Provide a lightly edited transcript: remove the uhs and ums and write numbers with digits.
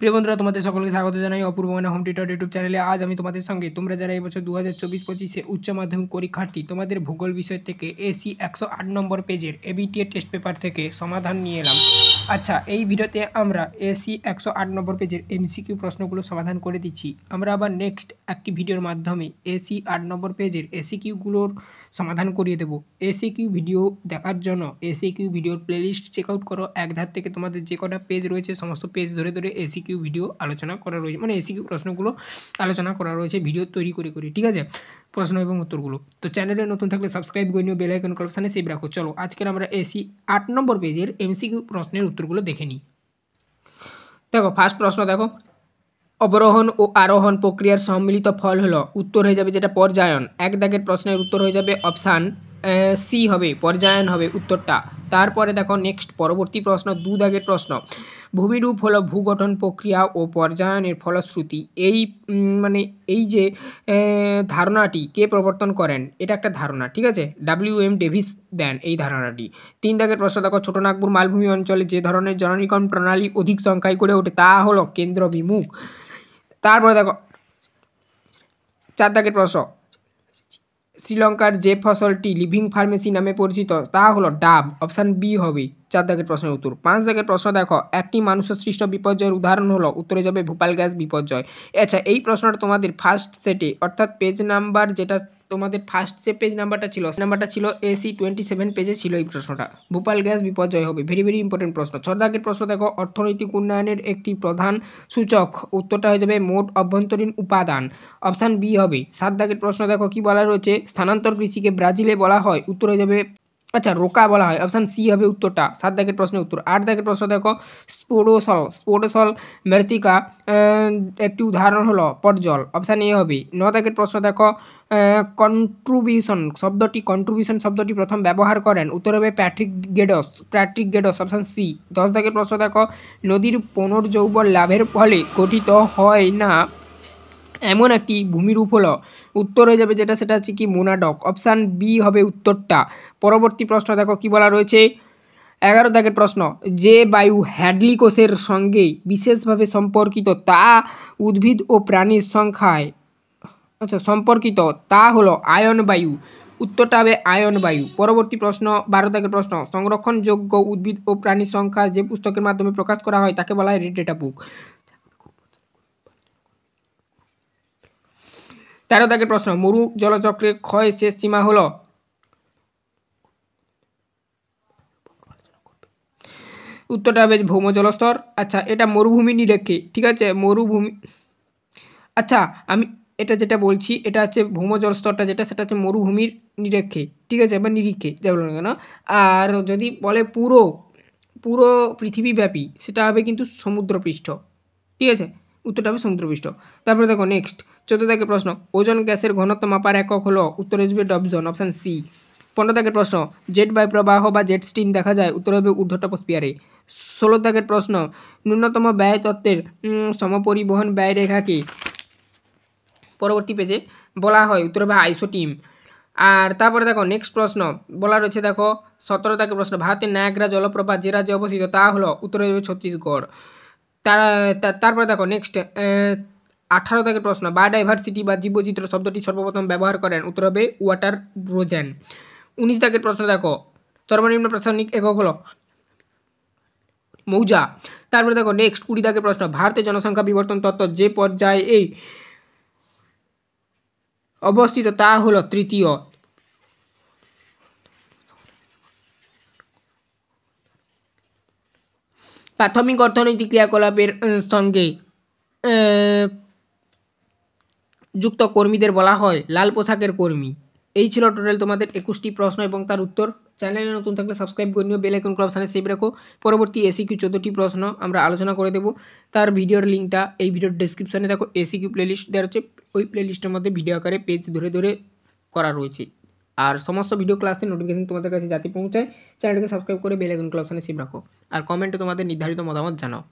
প্রিয় বন্ধুরা, তোমাদের সকলকে স্বাগত জানাই অপূর্ব মনে হোম টিউটর ইউটিউব চ্যানেলে। আজ আমি তোমাদের সঙ্গে তোমরা যারা এই বছর 2024-25 উচ্চ মাধ্যমিক পরীক্ষার্থী, তোমাদের ভূগোল বিষয় থেকে এসি 108 নম্বর পেজের এবিটিএ টেস্ট পেপার থেকে সমাধান নিয়ে এলাম। আচ্ছা, এই ভিডিওতে আমরা এসি 108 নম্বর পেজের এমসিকিউ প্রশ্নগুলো সমাধান করে দিচ্ছি। আমরা আবার নেক্সট একটি ভিডিওর মাধ্যমে এসি 8 নম্বর পেজের এসিকিউগুলোর সমাধান করিয়ে দেবো। এসিকিউ ভিডিও দেখার জন্য এসিকিউ ভিডিওর প্লেলিস্ট চেক আউট করো। এক ধার থেকে তোমাদের যে কটা পেজ রয়েছে সমস্ত পেজ ধরে ধরে এসিকিউ ভিডিও আলোচনা করা রয়েছে, মানে এসিকিউ প্রশ্নগুলো আলোচনা করা রয়েছে ভিডিও তৈরি করে, ঠিক আছে, প্রশ্ন এবং উত্তরগুলো। তো চ্যানেলে নতুন থাকলে সাবস্ক্রাইব করে নিও, বেল আইকন অপশানে সেভ রাখো। চলো আজকের আমরা এসি 8 নম্বর পেজের এমসিকিউ প্রশ্নের উত্তরগুলো দেখে নিই। দেখো, ফার্স্ট প্রশ্ন দেখো, অবরোহণ ও আরোহণ প্রক্রিয়ার সম্মিলিত ফল হলো, উত্তর হয়ে যাবে যেটা পর্যায়ন। এক দাগের প্রশ্নের উত্তর হয়ে যাবে অপশান সি হবে, পর্যায়ন হবে উত্তরটা। তারপরে দেখো নেক্সট পরবর্তী প্রশ্ন, 2 দাগের প্রশ্ন, ভূমিরূপ হলো ভূগঠন প্রক্রিয়া ও পর্যায়নের ফলশ্রুতি। এই মানে এই যে ধারণাটি কে প্রবর্তন করেন, এটা একটা ধারণা, ঠিক আছে, WM ডেভিস দেন এই ধারণাটি। 3 দাগের প্রশ্ন দেখো, ছোটনাগপুর মালভূমি অঞ্চলে যে ধরনের জননীকরণ প্রণালী অধিক সংখ্যায় গড়ে ওঠে তা হলো কেন্দ্রবিমুখ। তারপরে দেখো 4 দাগের প্রশ্ন, শ্রীলঙ্কার যে ফসলটি লিভিং ফার্মেসি নামে পরিচিত তা হলো ডাব, অপশান বি হবে 4 দাগের প্রশ্নের উত্তর। 5 দাগের প্রশ্ন দেখো, একটি মানুষ সৃষ্ট বিপর্যয়ের উদাহরণ হলো, উত্তরে যাবে ভোপাল গ্যাস বিপর্যয়। আচ্ছা, এই প্রশ্নটা তোমাদের ফার্স্ট সেটে অর্থাৎ পেজ নাম্বার যেটা তোমাদের ফার্স্ট যে পেজ নাম্বারটা ছিল নাম্বারটা ছিল AC 27 পেজে ছিল এই প্রশ্নটা। ভোপাল গ্যাস বিপর্যয় হবে, ভেরি ভেরি ইম্পর্টেন্ট প্রশ্ন। 6 দাগের প্রশ্ন দেখো, অর্থনৈতিক উন্নয়নের একটি প্রধান সূচক, উত্তরটা হয়ে যাবে মোট অভ্যন্তরীণ উপাদান, অপশান বি হবে। 7 দাগের প্রশ্ন দেখো, কি বলা রয়েছে, স্থানান্তর কৃষিকে ব্রাজিলে বলা হয়, উত্তর হয়ে যাবে আচ্ছা রোকা বলা হয়, অপশান সি হবে উত্তরটা 7 দাগের প্রশ্নের উত্তর। 8 দাগের প্রশ্ন দেখো, স্পোডোসল মের্তিকা একটি উদাহরণ হলো পটজল, অপশান এ হবে। 9 দাগের প্রশ্ন দেখো, কন্ট্রিবিউশন শব্দটি প্রথম ব্যবহার করেন, উত্তর হবে প্যাট্রিক গেডস, অপশান সি। 10 দাগের প্রশ্ন দেখো, নদীর পুনর্যৌবন লাভের ফলে গঠিত হয় না এমন একটি ভূমিরূপ হলো, উত্তর হয়ে যাবে যেটা সেটা হচ্ছে কি মোনাডক, অপশান বি হবে উত্তরটা। পরবর্তী প্রশ্ন দেখো, কি বলা রয়েছে, 11 দাগের প্রশ্ন, যে বায়ু হ্যাডলি কোষের সঙ্গে বিশেষভাবে সম্পর্কিত তা উদ্ভিদ ও প্রাণীর সংখ্যায় সম্পর্কিত তা হলো আয়ন বায়ু, উত্তরটা হবে আয়ন বায়ু। পরবর্তী প্রশ্ন 12 দাগের প্রশ্ন, সংরক্ষণযোগ্য উদ্ভিদ ও প্রাণীর সংখ্যা যে পুস্তকের মাধ্যমে প্রকাশ করা হয় তাকে বলা হয় রেড ডেটা বুক। 13 দাগের প্রশ্ন, মরু জলচক্রের ক্ষয় শেষ সীমা হলো, উত্তরটা হবে ভৌম জলস্তর। আচ্ছা, এটা মরুভূমি নিরীক্ষে, ঠিক আছে, মরুভূমি, আচ্ছা আমি এটা যেটা বলছি এটা হচ্ছে ভৌম জলস্তরটা যেটা সেটা হচ্ছে মরুভূমির নিরীক্ষে, ঠিক আছে, বা নিরীক্ষে যা বলুন কেন। আর যদি বলে পুরো পুরো পৃথিবীব্যাপী সেটা হবে কিন্তু সমুদ্রপৃষ্ঠ, ঠিক আছে, উত্তরটা হবে সমুদ্রপৃষ্ঠ। তারপরে দেখো নেক্সট 14 দাগের প্রশ্ন, ওজন গ্যাসের ঘনত্ব মাপার একক হলো, উত্তর আসবে ডবজন, অপশান সি। 15 দাগের প্রশ্ন, জেট বায়ুপ্রবাহ বা জেট স্টিম দেখা যায়, উত্তর হবে ঊর্ধ্ব ট্রপোস্ফিয়ারে। 16 দাগের প্রশ্ন, ন্যূনতম ব্যয় তত্ত্বের সমপরিবহন ব্যয় রেখাকে পরবর্তী পেজে বলা হয়, উত্তর হবে আইসোটিম। আর তারপরে দেখো নেক্সট প্রশ্ন বলা রয়েছে, দেখো 17 দাগের প্রশ্ন, ভারতের নায়াগ্রা জলপ্রপাত যে রাজ্যে অবস্থিত তা হলো, উত্তর হবে ছত্তিশগড়। তারপরে দেখো নেক্সট 18 দাগের প্রশ্ন, বায়োডাইভার্সিটি বা জীববৈচিত্র্য শব্দটি সর্বপ্রথম ব্যবহার করেন, উত্তর হবে ওয়াটার রোজেন। 19 দাগের প্রশ্ন দেখো, সর্বনিম্ন প্রশাসনিক একক হলো মৌজা। তারপরে দেখো নেক্সট 20 দাগের প্রশ্ন, ভারতের জনসংখ্যা বিবর্তন তত্ত্ব যে পর্যায়ে এই অবস্থিত তা হলো তৃতীয়। প্রাথমিক অর্থনৈতিক ক্রিয়াকলাপের সঙ্গে যুক্ত কর্মীদের বলা হয় লাল পোশাকের কর্মী। এই ছিল টোটাল তোমাদের 21টি প্রশ্ন এবং তার উত্তর। চ্যানেলে নতুন থাকলে সাবস্ক্রাইব করে নিও, বেল আইকন অপশানে সেভ রাখো। পরবর্তী এসিকিউ 14টি প্রশ্ন আমরা আলোচনা করে দেবো, তার ভিডিওর লিঙ্কটা এই ভিডিওর ডেসক্রিপশানে দেখো, এসিকিউ প্লেলিস্ট দেওয়া হচ্ছে, ওই প্লেলিস্টের মধ্যে ভিডিও আকারে পেজ ধরে ধরে করা রয়েছে। আর সমস্ত ভিডিও ক্লাসের নোটিফিকেশন তোমাদের কাছে যাতে পৌঁছায়, চ্যানেলটাকে সাবস্ক্রাইব করে বেল আইকন অপশানে সেভ রাখো। আর কমেন্টে তোমাদের নির্ধারিত মতামত জানাও।